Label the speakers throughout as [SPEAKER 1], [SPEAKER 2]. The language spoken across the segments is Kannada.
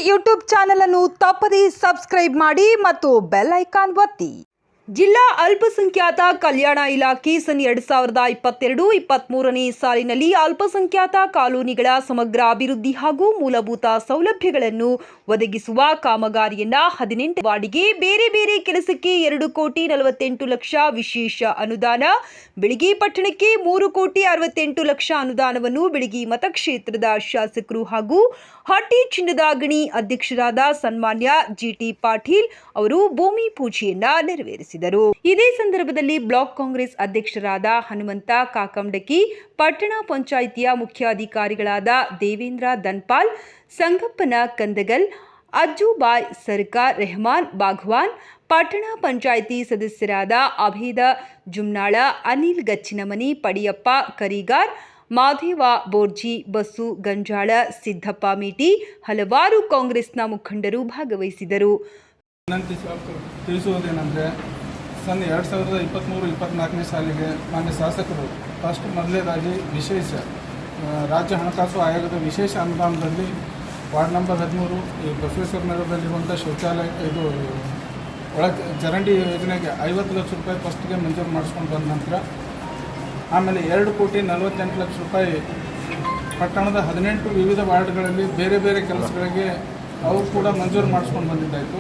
[SPEAKER 1] ಯೂಟ್ಯೂಬ್ ಚಾನೆಲ್ ಅನ್ನು ತಪ್ಪದೇ ಸಬ್ಸ್ಕ್ರೈಬ್ ಮಾಡಿ ಮತ್ತು ಬೆಲ್ ಐಕಾನ್ ಒತ್ತಿ. ಜಿಲ್ಲಾ ಅಲ್ಪಸಂಖ್ಯಾತ ಕಲ್ಯಾಣ ಇಲಾಖೆ ಸನ್ 2022-23ನೇ ಸಾಲಿನಲ್ಲಿ ಅಲ್ಪಸಂಖ್ಯಾತ ಕಾಲೋನಿಗಳ ಸಮಗ್ರ ಅಭಿವೃದ್ಧಿ ಹಾಗೂ ಮೂಲಭೂತ ಸೌಲಭ್ಯಗಳನ್ನು ಒದಗಿಸುವ ಕಾಮಗಾರಿಯನ್ನ 18 ವಾರ್ಡಿಗೆ ಬೇರೆ ಬೇರೆ ಕೆಲಸಕ್ಕೆ 2,48,00,000 ವಿಶೇಷ ಅನುದಾನ, ಬಿಳಗಿ ಪಟ್ಟಣಕ್ಕೆ 3,68,00,000 ಅನುದಾನವನ್ನು ಬಿಳಗಿ ಮತಕ್ಷೇತ್ರದ ಶಾಸಕರು ಹಾಗೂ ಹಟ್ಟಿ ಚಿನ್ನದ ಗಣಿ ಅಧ್ಯಕ್ಷರಾದ ಸನ್ಮಾನ್ಯ ಜಿಟಿ ಪಾಟೀಲ್ ಅವರು ಭೂಮಿ ಪೂಜೆಯನ್ನ ನೆರವೇರಿಸಿದರು. ಇದೇ ಸಂದರ್ಭದಲ್ಲಿ ಬ್ಲಾಕ್ ಕಾಂಗ್ರೆಸ್ ಅಧ್ಯಕ್ಷರಾದ ಹನುಮಂತ ಕಾಕಂಡಕಿ, ಪಟ್ಟಣ ಪಂಚಾಯಿತಿಯ ಮುಖ್ಯಾಧಿಕಾರಿಗಳಾದ ದೇವೇಂದ್ರ ದನ್ಪಾಲ್, ಸಂಗಪ್ಪನ ಕಂದಗಲ್, ಅಜ್ಜುಬಾಯ್ ಸರ್ಕಾರ್, ರೆಹಮಾನ್ ಬಾಘವಾನ್, ಪಟ್ಟಣ ಪಂಚಾಯಿತಿ ಸದಸ್ಯರಾದ ಅಭೇದ ಜುಮ್ನಾಳ, ಅನಿಲ್ ಗಚ್ಚಿನಮನಿ, ಪಡಿಯಪ್ಪ ಕರಿಗಾರ್, ಮಾದೇವ ಬೋರ್ಜಿ, ಬಸ್ಸು ಗಂಜಾಳ, ಸಿದ್ದಪ್ಪ ಮೇಟಿ, ಹಲವಾರು ಕಾಂಗ್ರೆಸ್ನ ಮುಖಂಡರು ಭಾಗವಹಿಸಿದರು.
[SPEAKER 2] ತಿಳಿಸುವುದೇನೆಂದರೆ ಸನ್ 2023-24ನೇ ಸಾಲಿಗೆ ಮಾನ್ಯ ಶಾಸಕರು ಮೊದಲನೇದಾಗಿ ವಿಶೇಷ ರಾಜ್ಯ ಹಣಕಾಸು ಆಯೋಗದ ವಿಶೇಷ ಅನುದಾನದಲ್ಲಿ ವಾರ್ಡ್ ನಂಬರ್ 13 ಈ ಬಸವೇಶ್ವರ ನಗರದಲ್ಲಿರುವಂಥ ಶೌಚಾಲಯ ಇದು ಚರಂಡಿ ಯೋಜನೆಗೆ 50 ಲಕ್ಷ ರೂಪಾಯಿ ಫಸ್ಟ್ಗೆ ಮಂಜೂರು ಮಾಡಿಸ್ಕೊಂಡು ಬಂದ ನಂತರ ಆಮೇಲೆ 2,48,00,000 ರೂಪಾಯಿ ಪಟ್ಟಣದ 18 ವಿವಿಧ ವಾರ್ಡ್ಗಳಲ್ಲಿ ಬೇರೆ ಬೇರೆ ಕೆಲಸಗಳಿಗೆ ಅವರು ಕೂಡ ಮಂಜೂರು ಮಾಡಿಸ್ಕೊಂಡು ಬಂದಿದ್ದಾಯಿತು.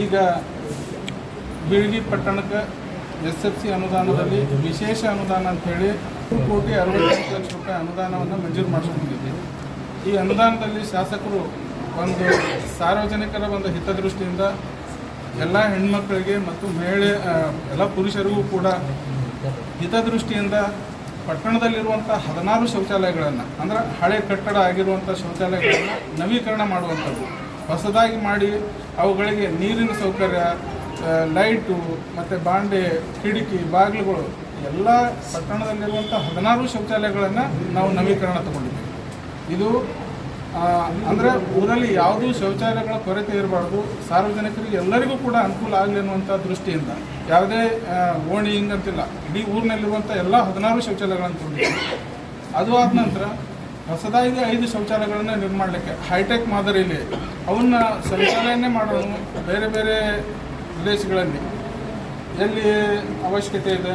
[SPEAKER 2] ಈಗ ಬಿಳಗಿ ಪಟ್ಟಣಕ್ಕೆ SFC ಅನುದಾನದಲ್ಲಿ ವಿಶೇಷ ಅನುದಾನ ಅಂಥೇಳಿ 2,68,00,000 ರೂಪಾಯಿ ಅನುದಾನವನ್ನು ಮಂಜೂರು ಮಾಡಿಸ್ಕೊಂಡಿದ್ದೀವಿ. ಈ ಅನುದಾನದಲ್ಲಿ ಶಾಸಕರು ಒಂದು ಸಾರ್ವಜನಿಕರ ಒಂದು ಹಿತದೃಷ್ಟಿಯಿಂದ ಎಲ್ಲ ಹೆಣ್ಮಕ್ಕಳಿಗೆ ಮತ್ತು ಮಹಿಳೆ ಎಲ್ಲ ಪುರುಷರಿಗೂ ಕೂಡ ಹಿತದೃಷ್ಟಿಯಿಂದ ಪಟ್ಟಣದಲ್ಲಿರುವಂಥ 16 ಶೌಚಾಲಯಗಳನ್ನು ಅಂದರೆ ಹಳೆ ಕಟ್ಟಡ ಆಗಿರುವಂಥ ಶೌಚಾಲಯಗಳನ್ನು ನವೀಕರಣ ಮಾಡುವಂಥದ್ದು, ಹೊಸದಾಗಿ ಮಾಡಿ ಅವುಗಳಿಗೆ ನೀರಿನ ಸೌಕರ್ಯ, ಲೈಟು ಮತ್ತು ಬಾಂಡೆ, ಕಿಟಕಿ, ಬಾಗಿಲುಗಳು ಎಲ್ಲ ಪಟ್ಟಣದಲ್ಲಿರುವಂಥ 16 ಶೌಚಾಲಯಗಳನ್ನು ನಾವು ನವೀಕರಣ ತಗೊಂಡಿದ್ದೀವಿ. ಇದು ಅಂದರೆ ಊರಲ್ಲಿ ಯಾವುದೂ ಶೌಚಾಲಯಗಳ ಕೊರತೆ ಇರಬಾರ್ದು, ಸಾರ್ವಜನಿಕರಿಗೆ ಎಲ್ಲರಿಗೂ ಕೂಡ ಅನುಕೂಲ ಆಗಲಿ ಅನ್ನುವಂಥ ದೃಷ್ಟಿಯಿಂದ ಯಾವುದೇ ಓಣಿ ಹಿಂಗಂತಿಲ್ಲ, ಇಡೀ ಊರಿನಲ್ಲಿರುವಂಥ ಎಲ್ಲ 16 ಶೌಚಾಲಯಗಳನ್ನು ತಗೊಂಡಿದ್ದೀವಿ. ಅದು ಆದ ನಂತರ ಹೊಸದಾಗಿ 5 ಶೌಚಾಲಯಗಳನ್ನು ನಿರ್ಮಾಣಕ್ಕೆ ಹೈಟೆಕ್ ಮಾದರಿಯಲ್ಲಿ ಅವನ್ನ ಶೌಚಾಲಯನೇ ಮಾಡೋಣ. ಬೇರೆ ಬೇರೆ ಪ್ರದೇಶಗಳಲ್ಲಿ ಎಲ್ಲಿ ಅವಶ್ಯಕತೆ ಇದೆ,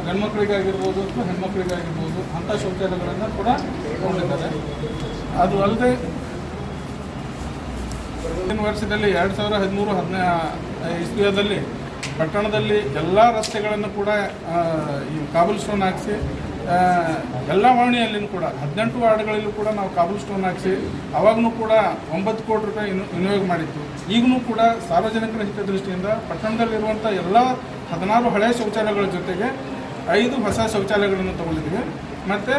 [SPEAKER 2] ಗಂಡ್ಮಕ್ಳಿಗಾಗಿರ್ಬೋದು ಅಥವಾ ಹೆಣ್ಮಕ್ಳಿಗಾಗಿರ್ಬೋದು ಅಂಥ ಶೌಚಾಲಯಗಳನ್ನು ಕೂಡ ತಗೊಂಡಿದ್ದಾರೆ. ಅದು ಅಲ್ಲದೆ ವರ್ಷದಲ್ಲಿ 2013-14 ಇಸ್ವಿಯಲ್ಲಿ ಪಟ್ಟಣದಲ್ಲಿ ಎಲ್ಲ ರಸ್ತೆಗಳನ್ನು ಕೂಡ ಈ ಕಾಬಲ್ ಸ್ಟೋನ್ ಹಾಕಿಸಿ ಎಲ್ಲ ವಾಣಿಯಲ್ಲಿಯೂ ಕೂಡ 18 ವಾರ್ಡ್ಗಳಲ್ಲೂ ಕೂಡ ನಾವು ಕಾಬಲ್ ಸ್ಟೋನ್ ಹಾಕಿಸಿ ಅವಾಗೂ ಕೂಡ 9 ಕೋಟಿ ರೂಪಾಯಿ ವಿನಿಯೋಗ ಮಾಡಿತ್ತು. ಈಗಲೂ ಕೂಡ ಸಾರ್ವಜನಿಕರ ಹಿತದೃಷ್ಟಿಯಿಂದ ಪಟ್ಟಣದಲ್ಲಿರುವಂಥ ಎಲ್ಲ 16 ಹಳೆಯ ಶೌಚಾಲಯಗಳ ಜೊತೆಗೆ 5 ಹೊಸ ಶೌಚಾಲಯಗಳನ್ನು ತೊಗೊಂಡಿದ್ದೀವಿ ಮತ್ತು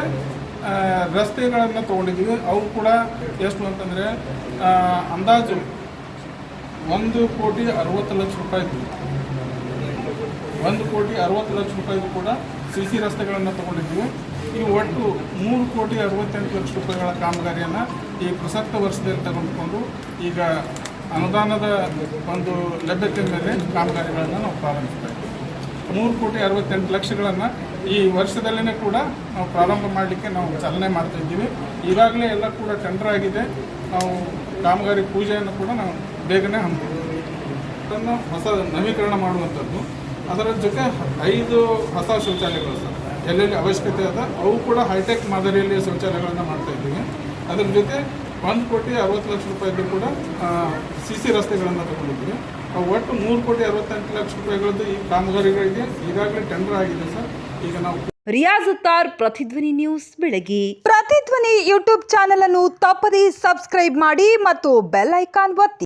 [SPEAKER 2] ರಸ್ತೆಗಳನ್ನು ತೊಗೊಂಡಿದ್ದೀವಿ. ಅವು ಕೂಡ ಎಷ್ಟು ಅಂತಂದರೆ ಅಂದಾಜು 1,60,00,000 ರೂಪಾಯಿ 1,60,00,000 ರೂಪಾಯಿಗೂ ಕೂಡ CC ರಸ್ತೆಗಳನ್ನು ತೊಗೊಂಡಿದ್ದೀವಿ. ಈ ಒಟ್ಟು 3,68,00,000 ರೂಪಾಯಿಗಳ ಕಾಮಗಾರಿಯನ್ನು ಈ ಪ್ರಸಕ್ತ ವರ್ಷದಲ್ಲಿ ತೆಗೆದುಕೊಂಡು ಈಗ ಅನುದಾನದ ಒಂದು ಲಭ್ಯತೆ ಮೇಲೆ ಕಾಮಗಾರಿಗಳನ್ನು ನಾವು ಪ್ರಾರಂಭಿಸ್ತಾ ಇದ್ದೀವಿ. 3,68,00,000ಗಳನ್ನು ಈ ವರ್ಷದಲ್ಲೇ ಕೂಡ ನಾವು ಪ್ರಾರಂಭ ಮಾಡಲಿಕ್ಕೆ ನಾವು ಚಾಲನೆ ಮಾಡ್ತಾಯಿದ್ದೀವಿ. ಈಗಾಗಲೇ ಎಲ್ಲ ಕೂಡ ಟೆಂಡರ್ ಆಗಿದೆ. ನಾವು ಕಾಮಗಾರಿ ಪೂಜೆಯನ್ನು ಕೂಡ ನಾವು ಬೇಗನೆ ಹಮ್ಮಿಕೊಂಡಿದ್ದೀವಿ. ಅದನ್ನು ಹೊಸ ನವೀಕರಣ ಮಾಡುವಂಥದ್ದು, ಅದರ ಜೊತೆ 5 ಹೊಸ ಶೌಚಾಲಯಗಳು ಸರ್ ಎಲ್ಲೆಲ್ಲಿ ಅವಶ್ಯಕತೆ ಅದ ಅವು ಕೂಡ ಹೈಟೆಕ್ ಮಾದರಿಯಲ್ಲಿ ಶೌಚಾಲಯಗಳನ್ನು ಮಾಡ್ತಾಯಿದ್ದೀವಿ. ಅದರ ಜೊತೆ 1,60,00,000 ರೂಪಾಯಿದು ಕೂಡ CC ರಸ್ತೆಗಳನ್ನು ತಗೊಂಡಿದ್ದೀವಿ. ಒಟ್ಟು 3,68,00,000 ರೂಪಾಯಿಗಳದ್ದು ಈ ಕಾಮಗಾರಿಗಳಿಗೆ ಈಗಾಗಲೇ ಟೆಂಡರ್ ಆಗಿದೆ ಸರ್. ಈಗ ನಾವು
[SPEAKER 1] ರಿಯಾಜ್ ಉತ್ತಾರ್, ಪ್ರತಿಧ್ವನಿ ನ್ಯೂಸ್, ಬೆಳಗಿ. ಪ್ರತಿಧ್ವನಿ ಯೂಟ್ಯೂಬ್ ಚಾನೆಲ್ ಅನ್ನು ತಪ್ಪದೇ ಸಬ್ಸ್ಕ್ರೈಬ್ ಮಾಡಿ ಮತ್ತು ಬೆಲ್ ಐಕಾನ್ ಒತ್ತಿ.